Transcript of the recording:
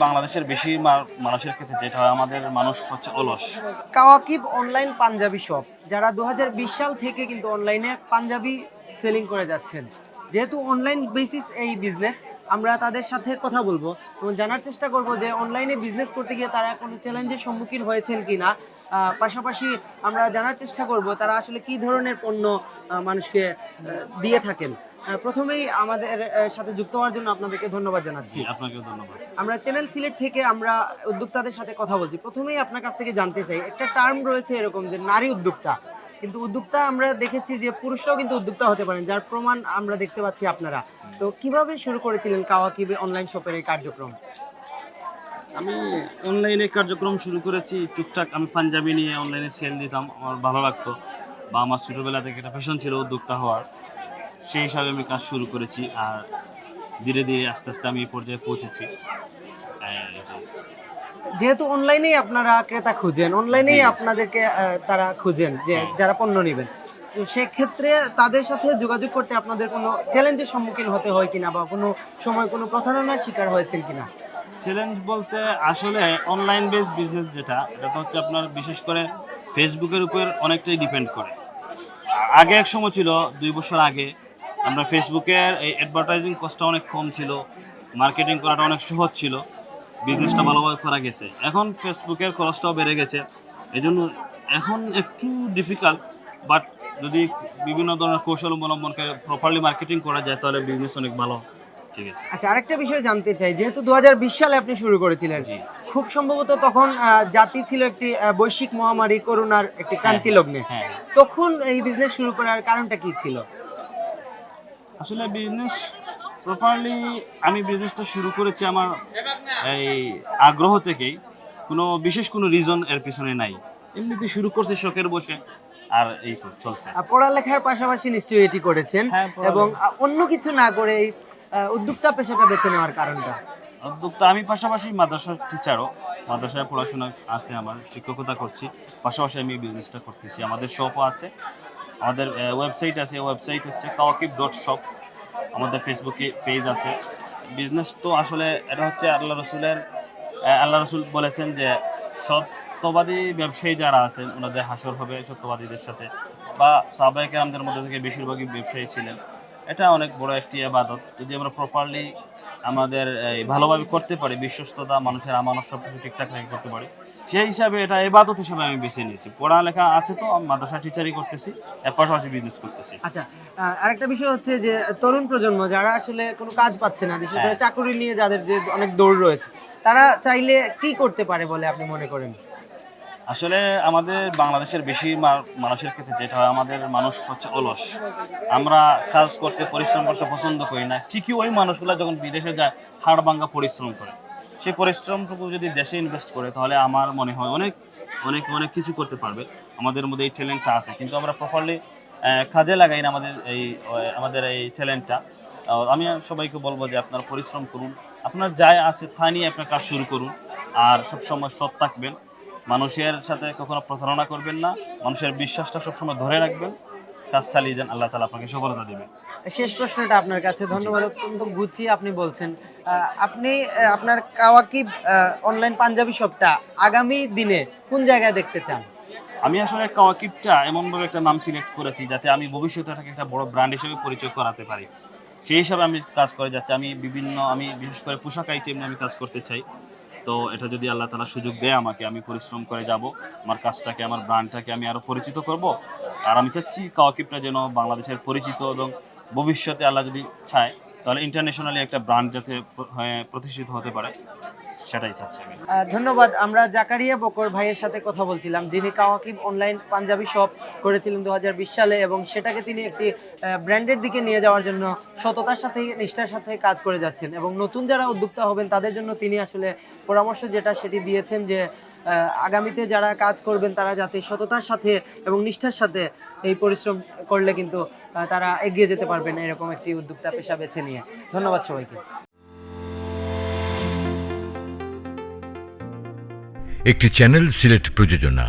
বাংলাদেশের বেশি মানুষের ক্ষেত্রে যেটা হয়, আমাদের মানুষ হচ্ছে অলস। কাওয়াকিব অনলাইন পাঞ্জাবি শপ, যারা 2020 সাল থেকে কিন্তু অনলাইনে পাঞ্জাবি সেলিং করে যাচ্ছেন, যেহেতু অনলাইন বেসিস এই বিজনেস, আমরা তাদের সাথে কথা বলবো এবং জানার চেষ্টা করব যে অনলাইনে বিজনেস করতে গিয়ে তারা কোনো চ্যালেঞ্জের সম্মুখীন হয়েছেন কিনা। পাশাপাশি আমরা জানার চেষ্টা করব তারা আসলে কি ধরনের পণ্য মানুষকে দিয়ে থাকেন। প্রথমেই আমাদের সাথে যুক্ত হওয়ার জন্য আপনাদেরকে ধন্যবাদ জানাচ্ছি। আপনাকেও ধন্যবাদ। আমরা চ্যানেল সিলেট থেকে আমরা উদ্যোক্তাদের সাথে কথা বলছি। প্রথমেই আপনার কাছ থেকে জানতে চাই, একটা টার্ম রয়েছে এরকম যে নারী উদ্যোক্তা, কিন্তু উদ্যোক্তা আমরা দেখেছি যে পুরুষরাও কিন্তু উদ্যোক্তা হতে পারেন, যার প্রমাণ আমরা দেখতে পাচ্ছি আপনারা। তো কিভাবে শুরু করেছিলেন কাওয়াকিবে অনলাইন শপের এই কার্যক্রম? আমি অনলাইনে কার্যক্রম শুরু করেছি টুকটাক। আমি পাঞ্জাবি নিয়ে অনলাইনে সেল দিতাম, আমার ভালো লাগতো, বা আমার ছোটোবেলা থেকে একটা ফ্যাশন ছিল উদ্যোক্তা হওয়ার, সেই হিসাবে আমি কাজ শুরু করেছি। আর ধীরে ধীরে আস্তে আস্তে আমি এই পর্যায়ে পৌঁছেছি। যেহেতু অনলাইনেই আপনারা ক্রেতা খুঁজেন, অনলাইনেই আপনাদেরকে তারা খুঁজেন যে যারা পণ্য নেবেন, তো সেক্ষেত্রে তাদের সাথে যোগাযোগ করতে আপনাদের কোনো চ্যালেঞ্জের সম্মুখীন হতে হয় কিনা, বা কোনো সময় কোনো প্রতারণার শিকার হয়েছেন কিনা? চ্যালেঞ্জ বলতে আসলে অনলাইন বেস বিজনেস যেটা, এটা তো হচ্ছে আপনার বিশেষ করে ফেসবুকের উপর অনেকটাই ডিপেন্ড করে। আগে এক সময় ছিল, 2 বছর আগে, আমরা ফেসবুকের এই অ্যাডভার্টাইজিং কস্টটা অনেক কম ছিল, মার্কেটিং করাটা অনেক সহজ ছিল, বিজনেসটা ভালোভাবে করা গেছে। এখন ফেসবুকের খরচটাও বেড়ে গেছে, এই জন্য এখন একটু ডিফিকাল্ট। বাট যদি বিভিন্ন ধরনের কৌশল অবলম্বন করে প্রপারলি মার্কেটিং করা যায়, তাহলে বিজনেস অনেক ভালো। ঠিক আছে। আচ্ছা, আরেকটা বিষয় জানতে চাই, যেহেতু 2020 সালে আপনি শুরু করেছিলেন, খুব সম্ভবত তখন জাতি ছিল একটি বৈশ্বিক মহামারী করোনার একটি ক্রান্তি লগ্নে, তখন এই বিজনেস শুরু করার কারণটা কি ছিল? আসলে বিজনেস প্রপারলি আমি বিজনেসটা শুরু করেছি আমার এই আগ্রহ থেকেই, কোনো বিশেষ কোনো রিজন এর পিছনে নাই, এমনিতে শুরু করছি শখের বসে, আর এই তো চলছে। পড়ালেখার পাশাপাশি নিশ্চয়ই এটি করেছেন, এবং অন্য কিছু না করে এই উদ্যোক্তা পেশাটা বেছে নেওয়ার কারণটা? উদ্যোক্তা, আমি পাশাপাশি মাদ্রাসার টিচারও, মাদ্রাসায় পড়াশোনা আছে, আমার শিক্ষকতা করছি, পাশাপাশি আমি বিজনেসটা করতেছি। আমাদের শপও আছে, আমাদের ওয়েবসাইট আছে, ওয়েবসাইট হচ্ছে kawakib.shop, আমাদের ফেসবুকে পেজ আছে। বিজনেস তো আসলে এটা হচ্ছে আল্লাহ রসুল বলেছেন যে সত্যবাদী ব্যবসায়ী যারা আছেন ওনাদের হাসর হবে সত্যবাদীদের সাথে, বা সাহাবায়ে কেরামদের মধ্যে থেকে বেশিরভাগই ব্যবসায়ী ছিলেন। এটা অনেক বড় একটি ইবাদত, যদি আমরা প্রপারলি আমাদের ভালোভাবে করতে পারি, বিশ্বস্ততা, মানুষের আমানত সব কিছু ঠিকঠাক রেখে করতে পারি, সেই হিসাবে এটা ইবাদত হিসাবে আমি বেছে নিয়েছি। পড়ালেখা আছে তো, মাদ্রাসা টিচারই করতেছি, এর পাশাপাশি বিজনেস করতেছি। আচ্ছা, আরেকটা বিষয় হচ্ছে যে তরুণ প্রজন্ম যারা আসলে কোনো কাজ পাচ্ছে না, বিশেষ করে চাকরি নিয়ে যাদের যে অনেক দৌড় রয়েছে, তারা চাইলে কি করতে পারে বলে আপনি মনে করেন? আসলে আমাদের বাংলাদেশের বেশি মানুষের ক্ষেত্রে যেটা হয়, আমাদের মানুষ হচ্ছে অলস। আমরা কাজ করতে, পরিশ্রম করতে পছন্দ করি না। ঠিকই ওই মানুষগুলো যখন বিদেশে যায়, হাড় ভাঙা পরিশ্রম করে, সেই পরিশ্রমটুকু যদি দেশে ইনভেস্ট করে, তাহলে আমার মনে হয় অনেক অনেক অনেক কিছু করতে পারবে। আমাদের মধ্যে এই ট্যালেন্টটা আছে, কিন্তু আমরা প্রপারলি কাজে লাগাই না আমাদের এই ট্যালেন্টটা। আমি সবাইকে বলবো যে আপনারা পরিশ্রম করুন, আপনার যাই আছে তা নিয়ে আপনার কাজ শুরু করুন, আর সবসময় সৎ থাকবেন, মানুষের সাথে কখনো প্রতারণা করবেন না, মানুষের বিশ্বাসটা সবসময় ধরে রাখবেন, কাজ চালিয়ে যান, আল্লাহ তাআলা আপনাকে সফলতা দেবেন। শেষ প্রশ্নটা আপনার কাছে, ধন্যবাদ, অত্যন্ত গুছিয়ে আপনি বলছেন। আপনি আপনার কাওয়াকিব অনলাইন পাঞ্জাবি শপটা আগামী দিনে কোন জায়গায় দেখতে চান? আমি আসলে কাওয়াকিবটা এমনভাবে একটা নাম সিলেক্ট করেছি যাতে আমি ভবিষ্যতে এটাকে একটা বড় ব্র্যান্ড হিসেবে পরিচয় করাতে পারি, সেই হিসাবে আমি কাজ করে যাচ্ছি। আমি বিশেষ করে পোশাক আইটেম নিয়ে আমি কাজ করতে চাই। তো এটা যদি আল্লাহ তাআলা সুযোগ দেয় আমাকে, আমি পরিশ্রম করে যাব, আমার কাজটাকে, আমার ব্র্যান্ডটাকে আমি আরও পরিচিত করব। আর আমি চাচ্ছি কাওয়াকিবটা যেন বাংলাদেশের পরিচিত, এবং ভবিষ্যতে আল্লাহ যদি চায় তাহলে ইন্টারন্যাশনালি একটা ব্র্যান্ড যাতে প্রতিষ্ঠিত হতে পারে, সেটাই চাচ্ছি আমি। ধন্যবাদ। আমরা জাকারিয়া বকর ভাইয়ের সাথে কথা বলছিলাম, যিনি কাওয়াকিব অনলাইন পাঞ্জাবি শপ করেছিলেন 2020 সালে, এবং সেটাকে তিনি একটি ব্র্যান্ডের দিকে নিয়ে যাওয়ার জন্য সততার সাথে, নিষ্ঠার সাথে কাজ করে যাচ্ছেন। এবং নতুন যারা উদ্যোক্তা হবেন তাদের জন্য তিনি আসলে পরামর্শ যেটা সেটি দিয়েছেন যে আগামীতে যারা কাজ করবেন তারা যাতে সততার সাথে এবং নিষ্ঠার সাথে এই পরিশ্রম করলে কিন্তু তারা এগিয়ে যেতে পারবেন, এরকম একটি উদ্যোক্তা পেশা বেছে নিয়ে। ধন্যবাদ সবাইকে। একটি চ্যানেল সিলেট প্রযোজনা।